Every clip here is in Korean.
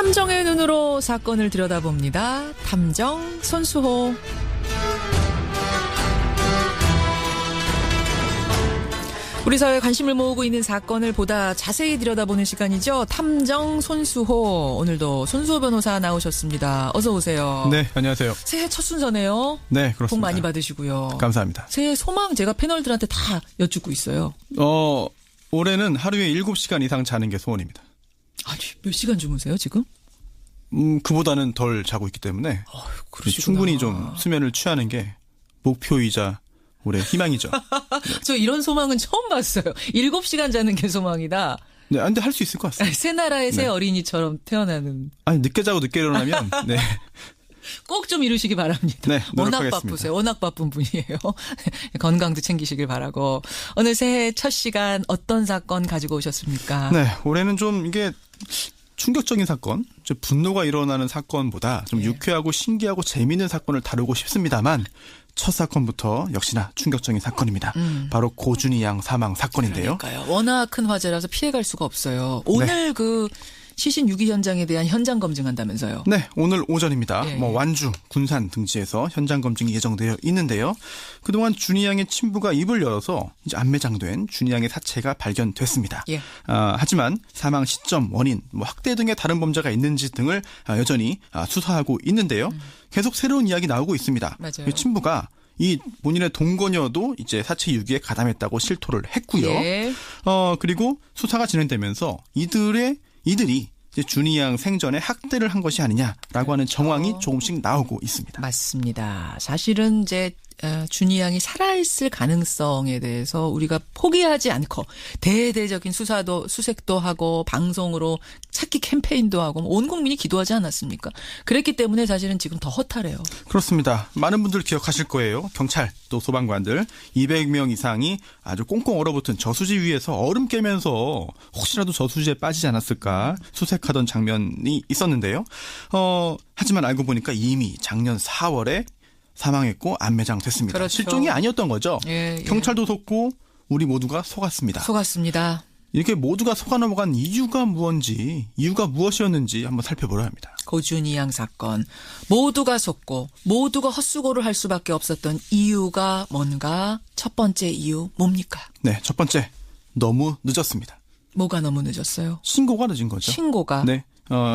탐정의 눈으로 사건을 들여다봅니다. 탐정 손수호. 우리 사회에 관심을 모으고 있는 사건을 보다 자세히 들여다보는 시간이죠. 탐정 손수호. 오늘도 손수호 변호사 나오셨습니다. 어서 오세요. 네, 안녕하세요. 새해 첫 순서네요. 네, 그렇습니다. 복 많이 받으시고요. 감사합니다. 새해 소망 제가 패널들한테 다 여쭙고 있어요. 올해는 하루에 7시간 이상 자는 게 소원입니다. 아니, 몇 시간 주무세요, 지금? 그보다는 덜 자고 있기 때문에 그러시구나. 충분히 좀 수면을 취하는 게 목표이자 올해 희망이죠. 네. 저 이런 소망은 처음 봤어요. 7시간 자는 게 소망이다. 네, 근데 할 수 있을 것 같습니다. 새 나라의 새 네. 어린이처럼 태어나는. 아니, 늦게 자고 늦게 일어나면 네. 꼭 좀 이루시기 바랍니다. 네, 워낙 노력하겠습니다. 바쁘세요. 워낙 바쁜 분이에요. 건강도 챙기시길 바라고. 오늘 새해 첫 시간 어떤 사건 가지고 오셨습니까? 네, 올해는 좀 이게 충격적인 사건, 좀 분노가 일어나는 사건보다 좀 예. 유쾌하고 신기하고 재미있는 사건을 다루고 싶습니다만 첫 사건부터 역시나 충격적인 사건입니다. 바로 고준희 양 사망 사건인데요. 그러니까요. 워낙 큰 화제라서 피해갈 수가 없어요. 오늘 그 시신 유기 현장에 대한 현장 검증한다면서요. 네, 오늘 오전입니다. 예. 완주, 군산 등지에서 현장 검증이 예정되어 있는데요. 그동안 준희 양의 친부가 입을 열어서 이제 안매장된 준희 양의 사체가 발견됐습니다. 예. 하지만 사망 시점, 원인, 학대 등의 다른 범죄가 있는지 등을 여전히 수사하고 있는데요. 계속 새로운 이야기 나오고 있습니다. 맞아요. 친부가 이 본인의 동거녀도 이제 사체 유기에 가담했다고 실토를 했고요. 예. 그리고 수사가 진행되면서 이들이 이제 준희 양 생전에 학대를 한 것이 아니냐라고 하는 정황이 조금씩 나오고 있습니다. 맞습니다. 사실은 이제 준희 양이 살아있을 가능성에 대해서 우리가 포기하지 않고 대대적인 수색도 하고 방송으로 찾기 캠페인도 하고 온 국민이 기도하지 않았습니까? 그랬기 때문에 사실은 지금 더 허탈해요. 그렇습니다. 많은 분들 기억하실 거예요. 경찰 또 소방관들 200명 이상이 아주 꽁꽁 얼어붙은 저수지 위에서 얼음 깨면서 혹시라도 저수지에 빠지지 않았을까 수색하던 장면이 있었는데요. 하지만 알고 보니까 이미 작년 4월에 사망했고 안매장됐습니다. 그렇죠. 실종이 아니었던 거죠. 예. 경찰도 속고 우리 모두가 속았습니다. 속았습니다. 이렇게 모두가 속아 넘어간 이유가 무엇이었는지 한번 살펴보려 합니다. 고준희 양 사건. 모두가 속고 모두가 헛수고를 할 수밖에 없었던 이유가 뭔가? 첫 번째 이유 뭡니까? 네, 첫 번째 너무 늦었습니다. 뭐가 너무 늦었어요? 신고가 늦은 거죠. 신고가. 네.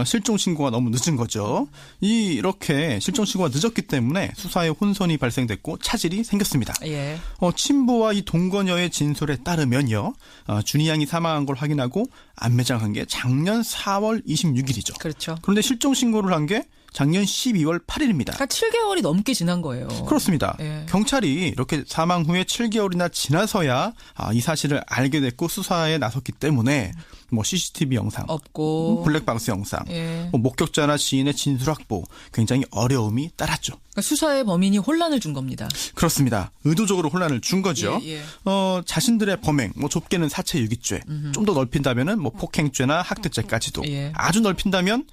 실종 신고가 너무 늦은 거죠. 이렇게 실종 신고가 늦었기 때문에 수사에 혼선이 발생됐고 차질이 생겼습니다. 예. 친부와 이 동거녀의 진술에 따르면요. 준희 양이 사망한 걸 확인하고 안매장한 게 작년 4월 26일이죠. 그렇죠. 그런데 실종 신고를 한 게 작년 12월 8일입니다. 그러니까 7개월이 넘게 지난 거예요. 그렇습니다. 예. 경찰이 이렇게 사망 후에 7개월이나 지나서야 이 사실을 알게 됐고 수사에 나섰기 때문에 CCTV 영상, 없고 블랙박스 영상, 예. 목격자나 지인의 진술 확보 굉장히 어려움이 따랐죠. 그러니까 수사의 범인이 혼란을 준 겁니다. 그렇습니다. 의도적으로 혼란을 준 거죠. 예, 예. 자신들의 범행, 좁게는 사체 유기죄, 좀 더 넓힌다면은 폭행죄나 학대죄까지도, 예. 아주 넓힌다면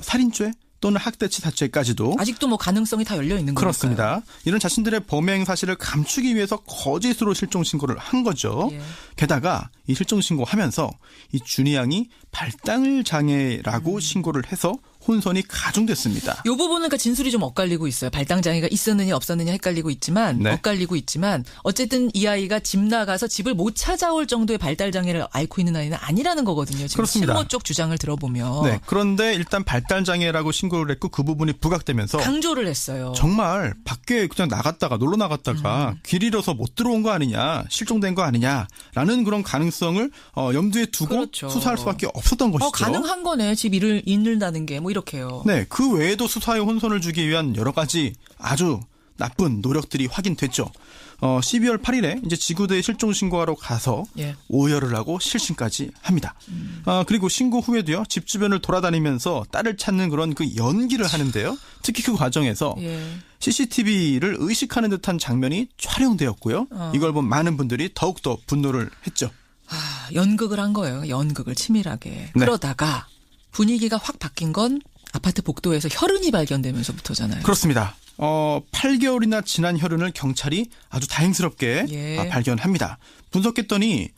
살인죄 또는 학대치 사체까지도 아직도 가능성이 다 열려 있는 거니까요. 그렇습니다. 이런 자신들의 범행 사실을 감추기 위해서 거짓으로 실종 신고를 한 거죠. 예. 게다가 이 실종 신고하면서 이 준희 양이 발달 장애라고 신고를 해서 혼선이 가중됐습니다. 이 부분은 그러니까 진술이 좀 엇갈리고 있어요. 발당 장애가 있었느냐 없었느냐 헷갈리고 있지만 네. 엇갈리고 있지만 어쨌든 이 아이가 집 나가서 집을 못 찾아올 정도의 발달 장애를 앓고 있는 아이는 아니라는 거거든요. 지금 그렇습니다. 신모 쪽 주장을 들어보면 네, 그런데 일단 발달 장애라고 신고를 했고 그 부분이 부각되면서 강조를 했어요. 정말 밖에 그냥 놀러 나갔다가 길 잃어서 못 들어온 거 아니냐, 실종된 거 아니냐라는 그런 가능성을 염두에 두고 그렇죠. 수사할 수밖에 없었던 것이죠. 가능한 거네. 집 잃는다는 게 이렇게요. 네, 그 외에도 수사에 혼선을 주기 위한 여러 가지 아주 나쁜 노력들이 확인됐죠. 12월 8일에 이제 지구대에 실종 신고하러 가서 예. 오열을 하고 실신까지 합니다. 그리고 신고 후에도요, 집 주변을 돌아다니면서 딸을 찾는 그런 그 연기를 하는데요. 특히 그 과정에서 예. CCTV를 의식하는 듯한 장면이 촬영되었고요. 이걸 본 많은 분들이 더욱더 분노를 했죠. 연극을 한 거예요. 연극을 치밀하게. 네. 그러다가 분위기가 확 바뀐 건 아파트 복도에서 혈흔이 발견되면서부터잖아요. 그렇습니다. 8개월이나 지난 혈흔을 경찰이 아주 다행스럽게 예. 발견합니다. 분석했더니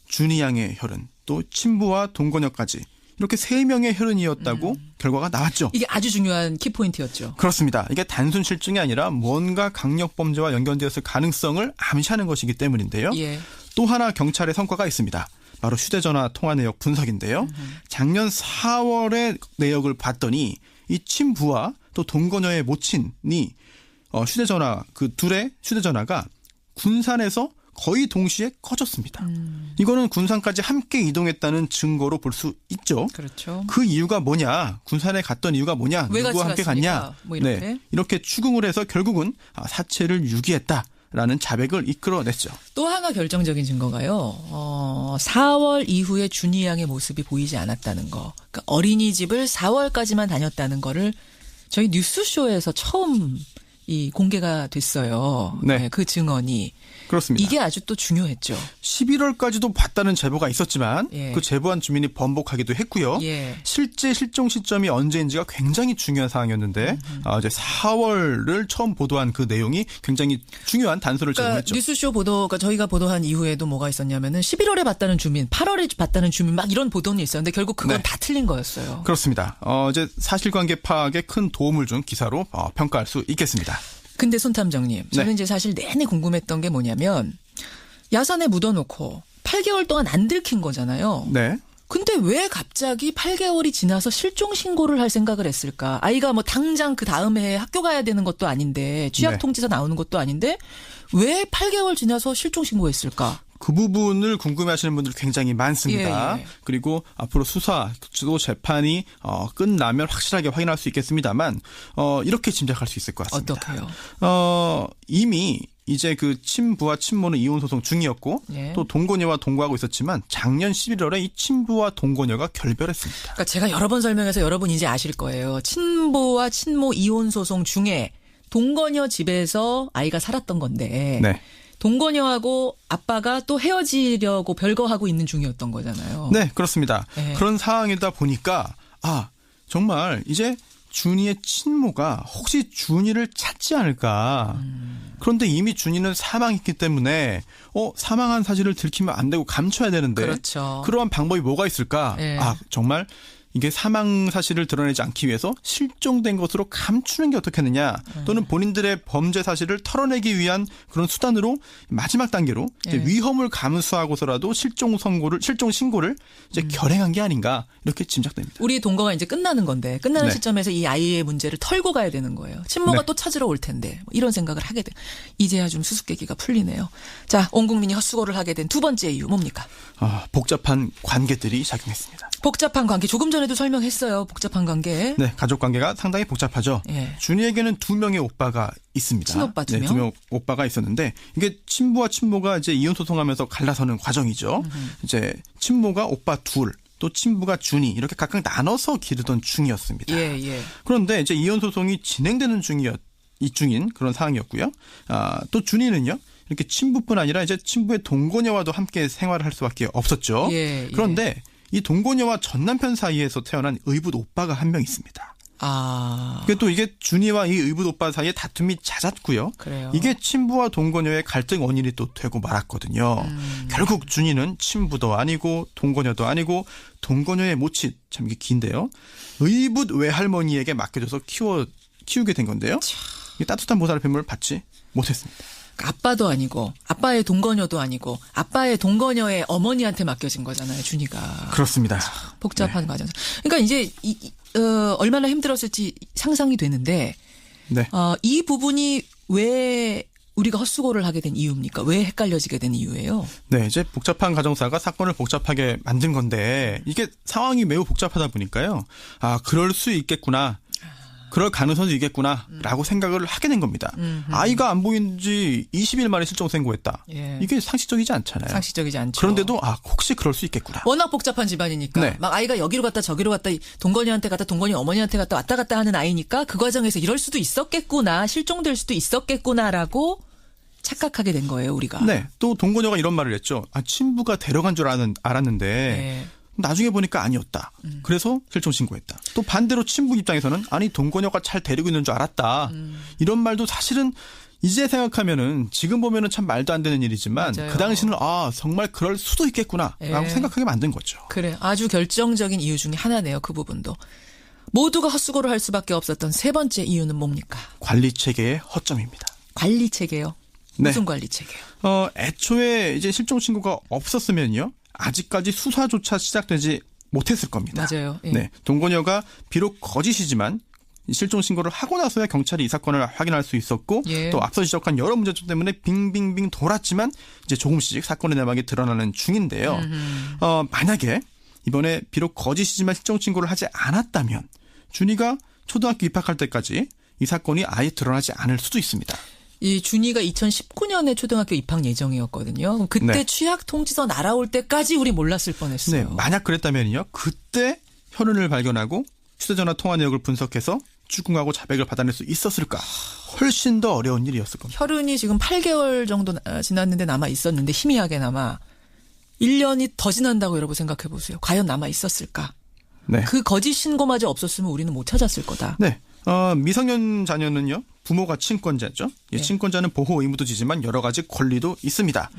준희 양의 혈흔, 또 친부와 동거녀까지 이렇게 3명의 혈흔이었다고 결과가 나왔죠. 이게 아주 중요한 키포인트였죠. 그렇습니다. 이게 단순 실종이 아니라 뭔가 강력범죄와 연결되었을 가능성을 암시하는 것이기 때문인데요. 예. 또 하나 경찰의 성과가 있습니다. 바로 휴대전화 통화 내역 분석인데요. 작년 4월의 내역을 봤더니 이 친부와 또 동거녀의 모친이 휴대전화 그 둘의 휴대전화가 군산에서 거의 동시에 꺼졌습니다. 이거는 군산까지 함께 이동했다는 증거로 볼 수 있죠. 그렇죠. 그 이유가 뭐냐? 군산에 갔던 이유가 뭐냐? 왜 누구와 함께 갔습니까? 갔냐? 뭐 이렇게. 네, 이렇게 추궁을 해서 결국은 사체를 유기했다라는 자백을 이끌어냈죠. 또 하나 결정적인 증거가요. 4월 이후에 준이 양의 모습이 보이지 않았다는 거. 그러니까 어린이집을 4월까지만 다녔다는 거를 저희 뉴스쇼에서 처음 공개가 됐어요. 네. 그 증언이. 그렇습니다. 이게 아주 또 중요했죠. 11월까지도 봤다는 제보가 있었지만 예. 그 제보한 주민이 번복하기도 했고요. 예. 실제 실종 시점이 언제인지가 굉장히 중요한 사항이었는데 이제 4월을 처음 보도한 그 내용이 굉장히 중요한 단서를 그러니까 제공했죠. 뉴스쇼 보도가 저희가 보도한 이후에도 뭐가 있었냐면은 11월에 봤다는 주민, 8월에 봤다는 주민 막 이런 보도는 있었는데 결국 그건 네. 다 틀린 거였어요. 그렇습니다. 이제 사실관계 파악에 큰 도움을 준 기사로 평가할 수 있겠습니다. 근데 손탐정님, 저는 네. 이제 사실 내내 궁금했던 게 뭐냐면 야산에 묻어놓고 8개월 동안 안 들킨 거잖아요. 네. 근데 왜 갑자기 8개월이 지나서 실종 신고를 할 생각을 했을까? 아이가 뭐 당장 그 다음 해에 학교 가야 되는 것도 아닌데 취약 네. 통지서 나오는 것도 아닌데 왜 8개월 지나서 실종 신고했을까? 그 부분을 궁금해하시는 분들 굉장히 많습니다. 예, 예. 그리고 앞으로 수사, 또 재판이 끝나면 확실하게 확인할 수 있겠습니다만 이렇게 짐작할 수 있을 것 같습니다. 어떻게요? 이미 이제 그 친부와 친모는 이혼 소송 중이었고 예. 또 동거녀와 동거하고 있었지만 작년 11월에 이 친부와 동거녀가 결별했습니다. 그러니까 제가 여러 번 설명해서 여러분 이제 아실 거예요. 친부와 친모 이혼 소송 중에 동거녀 집에서 아이가 살았던 건데 네. 동거녀하고 아빠가 또 헤어지려고 별거하고 있는 중이었던 거잖아요. 네, 그렇습니다. 네. 그런 상황이다 보니까 정말 이제 준이의 친모가 혹시 준이를 찾지 않을까. 그런데 이미 준이는 사망했기 때문에 사망한 사실을 들키면 안 되고 감춰야 되는데 그렇죠. 그러한 방법이 뭐가 있을까? 네. 정말 이게 사망 사실을 드러내지 않기 위해서 실종된 것으로 감추는 게 어떻겠느냐 또는 본인들의 범죄 사실을 털어내기 위한 그런 수단으로 마지막 단계로 이제 위험을 감수하고서라도 실종 신고를 이제 결행한 게 아닌가 이렇게 짐작됩니다. 우리 동거가 이제 끝나는 건데 끝나는 네. 시점에서 이 아이의 문제를 털고 가야 되는 거예요. 친모가 네. 또 찾으러 올 텐데 뭐 이런 생각을 하게 돼. 이제야 좀 수수께끼가 풀리네요. 자, 온 국민이 헛수고를 하게 된 두 번째 이유 뭡니까? 복잡한 관계들이 작용했습니다. 복잡한 관계. 조금 전에도 설명했어요. 복잡한 관계. 네, 가족 관계가 상당히 복잡하죠. 예. 준이에게는 2명의 오빠가 있습니다. 친오빠 2명? 네, 2명 오빠가 있었는데 이게 친부와 친모가 이제 이혼 소송하면서 갈라서는 과정이죠. 이제 친모가 오빠 둘, 또 친부가 준이 이렇게 각각 나눠서 기르던 중이었습니다. 예, 예. 그런데 이제 이혼 소송이 진행되는 중인 그런 상황이었고요. 또 준이는요. 이렇게 친부뿐 아니라 이제 친부의 동거녀와도 함께 생활을 할 수밖에 없었죠. 예, 그런데 이 동거녀와 전 남편 사이에서 태어난 의붓 오빠가 한 명 있습니다. 또 이게 준이와 이 의붓 오빠 사이에 다툼이 잦았고요. 그래요. 이게 친부와 동거녀의 갈등 원인이 또 되고 말았거든요. 결국 준이는 친부도 아니고 동거녀도 아니고 동거녀의 모친, 참 이게 긴데요. 의붓 외할머니에게 맡겨줘서 키우게 된 건데요. 이 따뜻한 보살핌을 받지 못했습니다. 아빠도 아니고 아빠의 동거녀도 아니고 아빠의 동거녀의 어머니한테 맡겨진 거잖아요. 준이가. 그렇습니다. 복잡한 과정. 그러니까 이제 얼마나 힘들었을지 상상이 되는데 네. 이 부분이 왜 우리가 헛수고를 하게 된 이유입니까? 왜 헷갈려지게 된 이유예요? 네, 이제 복잡한 가정사가 사건을 복잡하게 만든 건데 이게 상황이 매우 복잡하다 보니까요. 그럴 수 있겠구나. 그럴 가능성도 있겠구나라고 생각을 하게 된 겁니다. 아이가 안 보인 지 20일 만에 실종 신고했다. 예. 이게 상식적이지 않잖아요. 상식적이지 않죠. 그런데도 혹시 그럴 수 있겠구나. 워낙 복잡한 집안이니까 네. 막 아이가 여기로 갔다 저기로 갔다 동건이한테 갔다 동건이 어머니한테 갔다 왔다 갔다 하는 아이니까 그 과정에서 이럴 수도 있었겠구나. 실종될 수도 있었겠구나라고 착각하게 된 거예요. 우리가. 네. 또 동거녀가 이런 말을 했죠. 친부가 데려간 줄 알았는데 네. 나중에 보니까 아니었다. 그래서 실종 신고했다. 또 반대로 친부 입장에서는 동거녀가 잘 데리고 있는 줄 알았다. 이런 말도 사실은 이제 생각하면은 지금 보면은 참 말도 안 되는 일이지만 맞아요. 그 당시는 정말 그럴 수도 있겠구나라고 예. 생각하게 만든 거죠. 그래. 아주 결정적인 이유 중에 하나네요. 그 부분도. 모두가 헛수고를 할 수밖에 없었던 세 번째 이유는 뭡니까? 관리 체계의 허점입니다. 관리 체계요. 네. 무슨 관리 체계요? 애초에 이제 실종 신고가 없었으면요. 아직까지 수사조차 시작되지 못했을 겁니다. 맞아요. 예. 네. 동거녀가 비록 거짓이지만 실종 신고를 하고 나서야 경찰이 이 사건을 확인할 수 있었고 예. 또 앞서 지적한 여러 문제점 때문에 빙빙빙 돌았지만 이제 조금씩 사건의 내막이 드러나는 중인데요. 만약에 이번에 비록 거짓이지만 실종 신고를 하지 않았다면 준이가 초등학교 입학할 때까지 이 사건이 아예 드러나지 않을 수도 있습니다. 이 준이가 2019년에 초등학교 입학 예정이었거든요. 그때 네. 취약 통지서 날아올 때까지 우리 몰랐을 뻔했어요. 네, 만약 그랬다면요. 그때 혈흔을 발견하고 휴대전화 통화 내역을 분석해서 추궁하고 자백을 받아낼 수 있었을까? 훨씬 더 어려운 일이었을 겁니다. 혈흔이 지금 8개월 정도 지났는데 남아 있었는데 희미하게 남아 1년이 더 지난다고 여러분 생각해 보세요. 과연 남아 있었을까? 네. 그 거짓 신고마저 없었으면 우리는 못 찾았을 거다. 네. 미성년 자녀는요. 부모가 친권자죠. 이 네. 친권자는 보호 의무도 지지만 여러 가지 권리도 있습니다.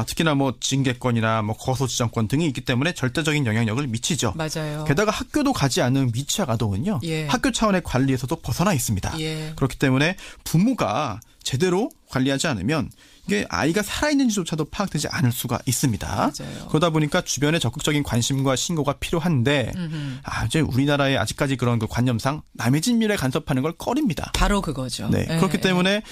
특히나 뭐 징계권이나 뭐 거소 지정권 등이 있기 때문에 절대적인 영향력을 미치죠. 맞아요. 게다가 학교도 가지 않은 미취학 아동은요. 예. 학교 차원의 관리에서도 벗어나 있습니다. 예. 그렇기 때문에 부모가 제대로 관리하지 않으면 이게 아이가 살아있는지조차도 파악되지 않을 수가 있습니다. 맞아요. 그러다 보니까 주변에 적극적인 관심과 신고가 필요한데 이제 우리나라에 아직까지 그런 그 관념상 남의 집 일에 간섭하는 걸 꺼립니다. 바로 그거죠. 네. 예, 그렇기 예. 때문에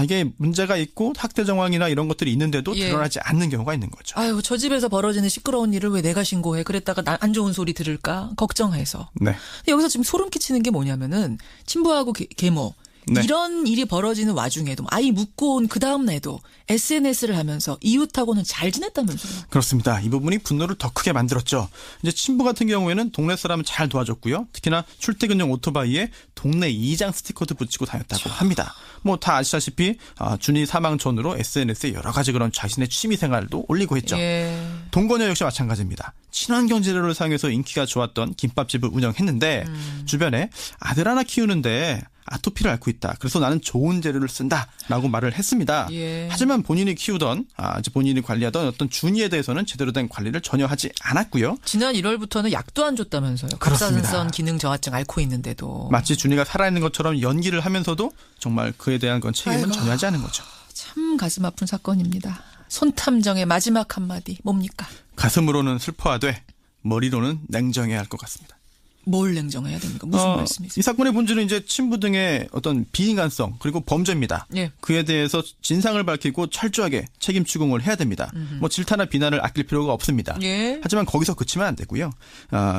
이게 문제가 있고 학대 정황이나 이런 것들이 있는데도 예. 드러나지 않는 경우가 있는 거죠. 아유, 저 집에서 벌어지는 시끄러운 일을 왜 내가 신고해? 그랬다가 안 좋은 소리 들을까? 걱정해서. 네. 근데 여기서 지금 소름 끼치는 게 뭐냐면은 친부하고 계모 네. 이런 일이 벌어지는 와중에도 아이 묻고 온 그 다음 날도 SNS를 하면서 이웃하고는 잘 지냈다면서요. 그렇습니다. 이 부분이 분노를 더 크게 만들었죠. 이제 친부 같은 경우에는 동네 사람은 잘 도와줬고요. 특히나 출퇴근용 오토바이에 동네 이장 스티커도 붙이고 다녔다고 합니다. 뭐 다 아시다시피 준이 사망 전으로 SNS에 여러 가지 그런 자신의 취미 생활도 올리고 했죠. 예. 동거녀 역시 마찬가지입니다. 친환경 재료를 사용해서 인기가 좋았던 김밥집을 운영했는데 주변에 아들 하나 키우는데 아토피를 앓고 있다. 그래서 나는 좋은 재료를 쓴다라고 말을 했습니다. 예. 하지만 본인이 키우던 이제 본인이 관리하던 어떤 준이에 대해서는 제대로 된 관리를 전혀 하지 않았고요. 지난 1월부터는 약도 안 줬다면서요. 그렇습니다. 갑상선 기능 저하증 앓고 있는데도. 마치 준이가 살아있는 것처럼 연기를 하면서도 정말 그에 대한 건 책임은 아이고. 전혀 하지 않은 거죠. 참 가슴 아픈 사건입니다. 손탐정의 마지막 한마디 뭡니까? 가슴으로는 슬퍼하되 머리로는 냉정해야 할 것 같습니다. 뭘 냉정해야 됩니까? 무슨 이 말씀이세요? 사건의 본질은 이제 친부 등의 어떤 비인간성 그리고 범죄입니다. 예. 그에 대해서 진상을 밝히고 철저하게 책임 추궁을 해야 됩니다. 뭐 질타나 비난을 아낄 필요가 없습니다. 예. 하지만 거기서 그치면 안 되고요.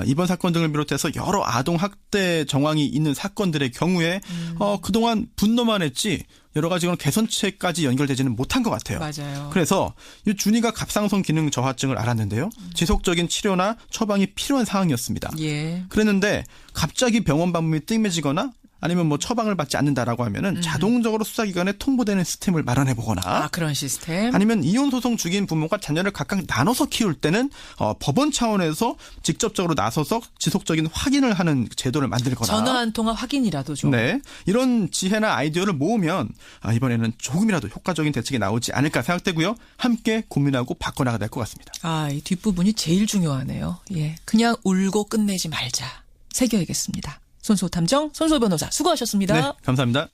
이번 사건 등을 비롯해서 여러 아동 학대 정황이 있는 사건들의 경우에 그동안 분노만 했지 여러 가지 그런 개선책까지 연결되지는 못한 것 같아요. 맞아요. 그래서 이 준이가 갑상선 기능 저하증을 앓았는데요. 지속적인 치료나 처방이 필요한 상황이었습니다. 예. 그랬는데 갑자기 병원 방문이 뜸해지거나 아니면 뭐 처방을 받지 않는다라고 하면은 자동적으로 수사기관에 통보되는 시스템을 마련해 보거나 그런 시스템. 아니면 이혼 소송 중인 부모가 자녀를 각각 나눠서 키울 때는 법원 차원에서 직접적으로 나서서 지속적인 확인을 하는 제도를 만들거나 전화 한 통화 확인이라도 좀. 네. 이런 지혜나 아이디어를 모으면 이번에는 조금이라도 효과적인 대책이 나오지 않을까 생각되고요. 함께 고민하고 바꿔나가야 될 것 같습니다. 이 뒷부분이 제일 중요하네요. 예. 그냥 울고 끝내지 말자. 새겨야겠습니다. 손소탐정, 손소 변호사 수고하셨습니다. 네. 감사합니다.